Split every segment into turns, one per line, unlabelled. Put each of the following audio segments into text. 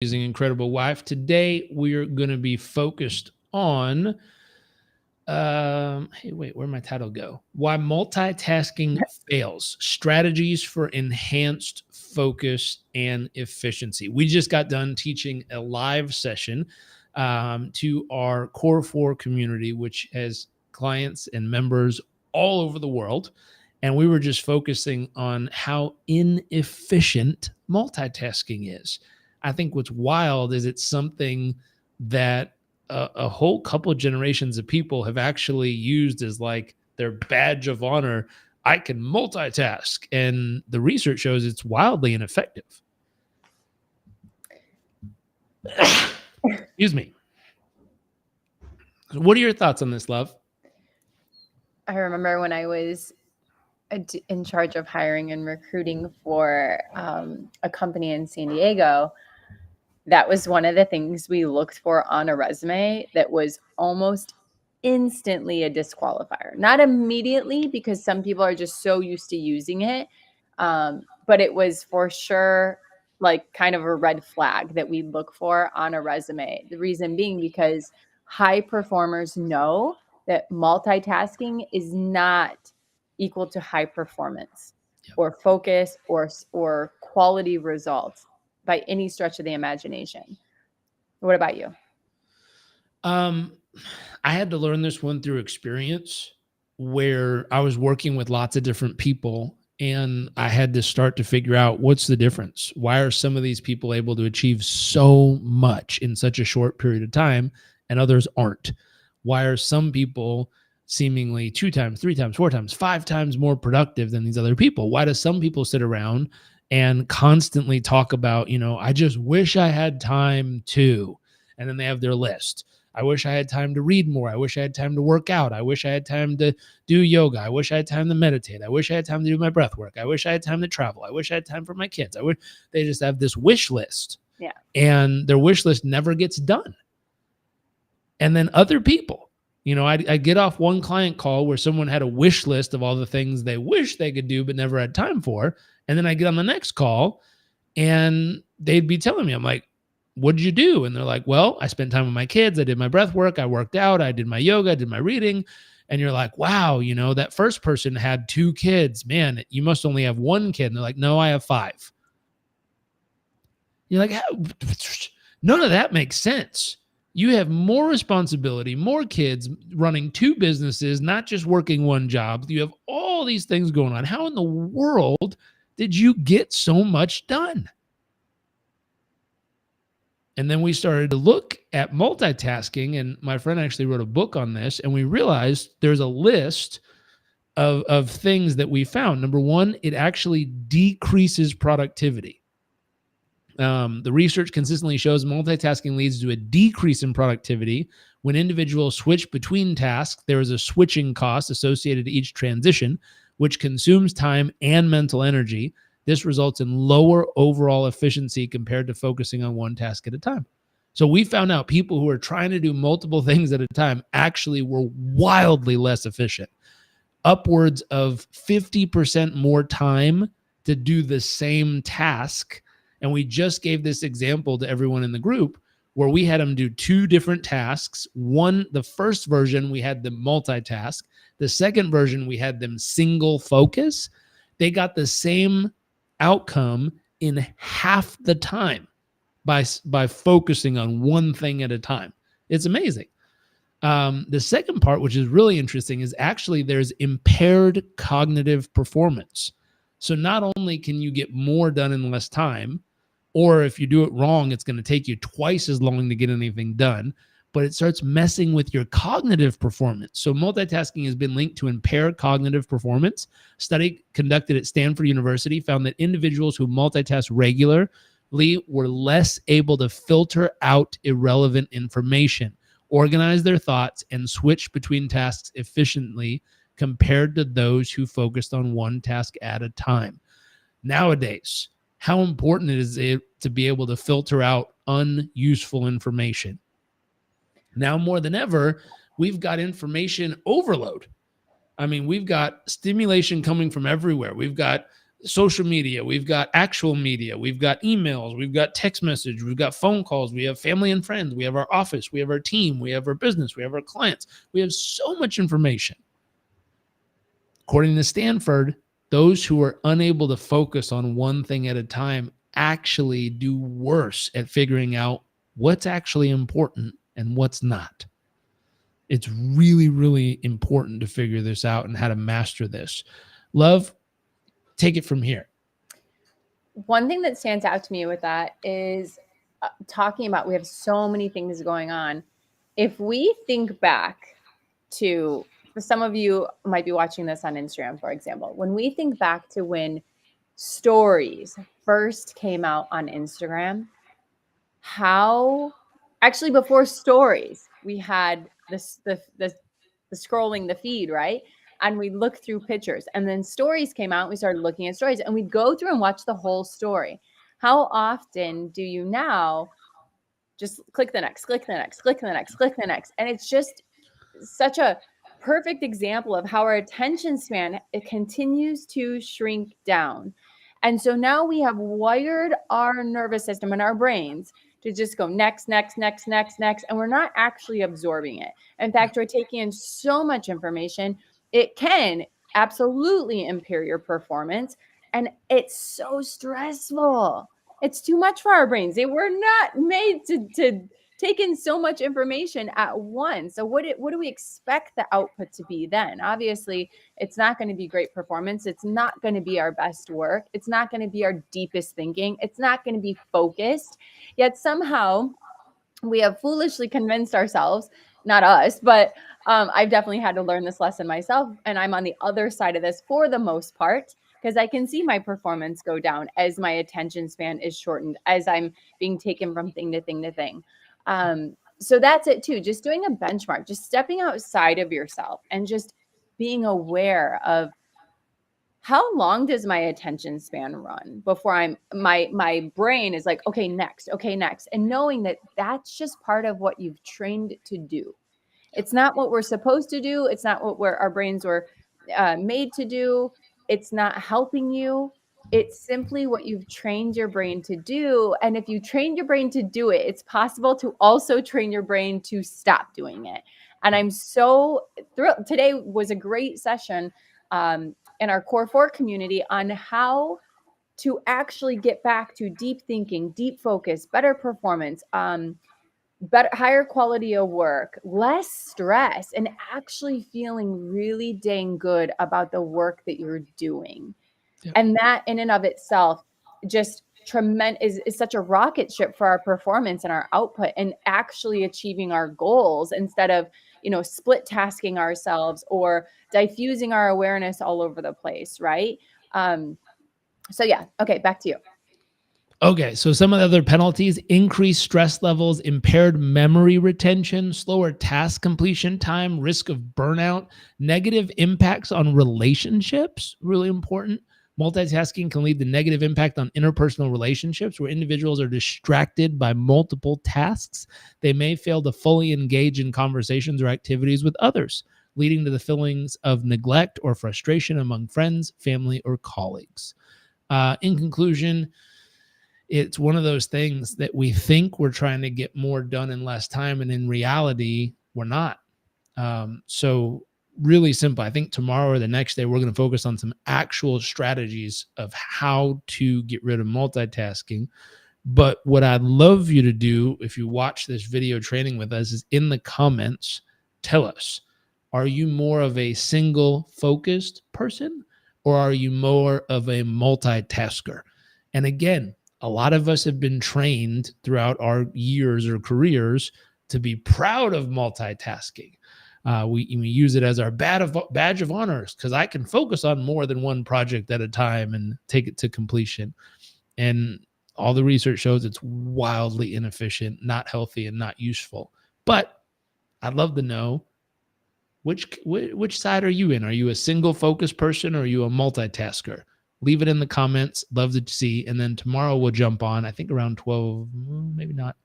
amazing, incredible wife. Today, we're going to be focused on, hey, wait, where'd my title go? Why multitasking fails, strategies for enhanced focus and efficiency. We just got done teaching a live session to our Core 4 community, which has clients and members all over the world. And we were just focusing on how inefficient multitasking is. I think what's wild is it's something that a whole couple of generations of people have actually used as like their badge of honor. I can multitask. And the research shows it's wildly ineffective. Excuse me. What are your thoughts on this, love?
I remember when I was in charge of hiring and recruiting for a company in San Diego, that was one of the things we looked for on a resume that was almost instantly a disqualifier. Not immediately, because some people are just so used to using it, but it was for sure like kind of a red flag that we look for on a resume. The reason being because high performers know that multitasking is not equal to high performance or focus or quality results by any stretch of the imagination. What about you?
I had to learn this one through experience where I was working with lots of different people and I had to start to figure out what's the difference. Why are some of these people able to achieve so much in such a short period of time and others aren't? Why are some people seemingly 2 times, 3 times, 4 times, 5 times more productive than these other people? Why do some people sit around and constantly talk about, I just wish I had time to, and then they have their list. I wish I had time to read more. I wish I had time to work out. I wish I had time to do yoga. I wish I had time to meditate. I wish I had time to do my breath work. I wish I had time to travel. I wish I had time for my kids. They just have this wish list.
Yeah.
And their wish list never gets done. And then other people, I get off one client call where someone had a wish list of all the things they wish they could do but never had time for. And then I get on the next call and they'd be telling me, I'm like, what did you do? And they're like, well, I spent time with my kids. I did my breath work. I worked out. I did my yoga. I did my reading. And you're like, wow, that first person had 2 kids. Man, you must only have 1 kid. And they're like, no, I have 5. You're like, none of that makes sense. You have more responsibility, more kids, running 2 businesses, not just working 1 job. You have all these things going on. How in the world did you get so much done? And then we started to look at multitasking, and my friend actually wrote a book on this, and we realized there's a list of things that we found. Number 1, it actually decreases productivity. The research consistently shows multitasking leads to a decrease in productivity. When individuals switch between tasks, there is a switching cost associated to each transition, which consumes time and mental energy. This results in lower overall efficiency compared to focusing on 1 task at a time. So we found out people who are trying to do multiple things at a time actually were wildly less efficient. Upwards of 50% more time to do the same task. And we just gave this example to everyone in the group where we had them do 2 different tasks. The first version, we had them multitask. The second version, we had them single focus. They got the same outcome in half the time by focusing on 1 thing at a time. It's amazing. The second part, which is really interesting, is actually there's impaired cognitive performance. So not only can you get more done in less time, or if you do it wrong, it's going to take you twice as long to get anything done, but it starts messing with your cognitive performance. So multitasking has been linked to impaired cognitive performance. A study conducted at Stanford University found that individuals who multitask regularly were less able to filter out irrelevant information, organize their thoughts, and switch between tasks efficiently compared to those who focused on 1 task at a time. Nowadays, how important it is to be able to filter out unuseful information. Now more than ever, we've got information overload. I mean, we've got stimulation coming from everywhere. We've got social media, we've got actual media, we've got emails, we've got text message, we've got phone calls, we have family and friends, we have our office, we have our team, we have our business, we have our clients. We have so much information. According to Stanford, those who are unable to focus on one thing at a time actually do worse at figuring out what's actually important and what's not. It's really, really important to figure this out and how to master this. Love, take it from here.
One thing that stands out to me with that is talking about, we have so many things going on. If we think back to, some of you might be watching this on Instagram, for example, when we think back to when stories first came out on Instagram, how actually before stories, we had this, the scrolling the feed, right? And we look through pictures, and then stories came out. We started looking at stories, and we'd go through and watch the whole story. How often do you now just click the next, click the next, click the next, click the next? And it's just such a perfect example of how our attention span, it continues to shrink down. And so now we have wired our nervous system and our brains to just go next, next, next, next, next. And we're not actually absorbing it. In fact, we're taking in so much information, it can absolutely impair your performance. And it's so stressful. It's too much for our brains. They were not made to take in so much information at once. So what do we expect the output to be then? Obviously, it's not going to be great performance. It's not going to be our best work. It's not going to be our deepest thinking. It's not going to be focused. Yet somehow we have foolishly convinced ourselves, not us, but I've definitely had to learn this lesson myself. And I'm on the other side of this for the most part, because I can see my performance go down as my attention span is shortened, as I'm being taken from thing to thing to thing. So that's it too. Just doing a benchmark, just stepping outside of yourself and just being aware of how long does my attention span run before my brain is like, okay, next, and knowing that that's just part of what you've trained to do. It's not what we're supposed to do. It's not what our brains were made to do. It's not helping you. It's simply what you've trained your brain to do. And if you train your brain to do it, it's possible to also train your brain to stop doing it. And I'm so thrilled. Today was a great session in our Core 4 community on how to actually get back to deep thinking, deep focus, better performance, better, higher quality of work, less stress, and actually feeling really dang good about the work that you're doing. Yep. And that in and of itself just tremendous is such a rocket ship for our performance and our output and actually achieving our goals instead of, split tasking ourselves or diffusing our awareness all over the place. Right. So yeah. Okay. Back to you.
Okay, so some of the other penalties: increased stress levels, impaired memory retention, slower task completion time, risk of burnout, negative impacts on relationships, really important. Multitasking can lead to negative impact on interpersonal relationships where individuals are distracted by multiple tasks. They may fail to fully engage in conversations or activities with others, leading to the feelings of neglect or frustration among friends, family, or colleagues. In conclusion, it's one of those things that we think we're trying to get more done in less time, and in reality, we're not. So really simple. I think tomorrow or the next day, we're going to focus on some actual strategies of how to get rid of multitasking. But what I'd love you to do, if you watch this video training with us, is in the comments, tell us, are you more of a single focused person or are you more of a multitasker? And again, a lot of us have been trained throughout our years or careers to be proud of multitasking. We use it as our badge of honors because I can focus on more than one project at a time and take it to completion. And all the research shows it's wildly inefficient, not healthy, and not useful. But I'd love to know, which side are you in? Are you a single focused person or are you a multitasker? Leave it in the comments. Love to see. And then tomorrow we'll jump on, I think around 12, maybe not,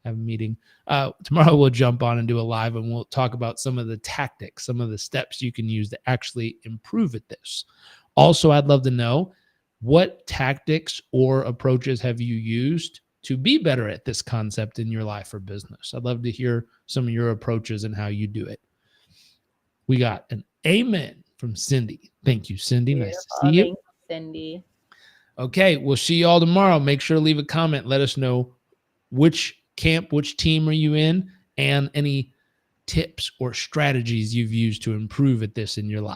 I have a meeting. Tomorrow we'll jump on and do a live and we'll talk about some of the tactics, some of the steps you can use to actually improve at this. Also, I'd love to know, what tactics or approaches have you used to be better at this concept in your life or business? I'd love to hear some of your approaches and how you do it. We got an amen from Cindy. Thank you, Cindy.
Beautiful.
Nice to see you.
Thanks, Cindy.
Okay, we'll see you all tomorrow. Make sure to leave a comment. Let us know which camp, which team are you in, and any tips or strategies you've used to improve at this in your life.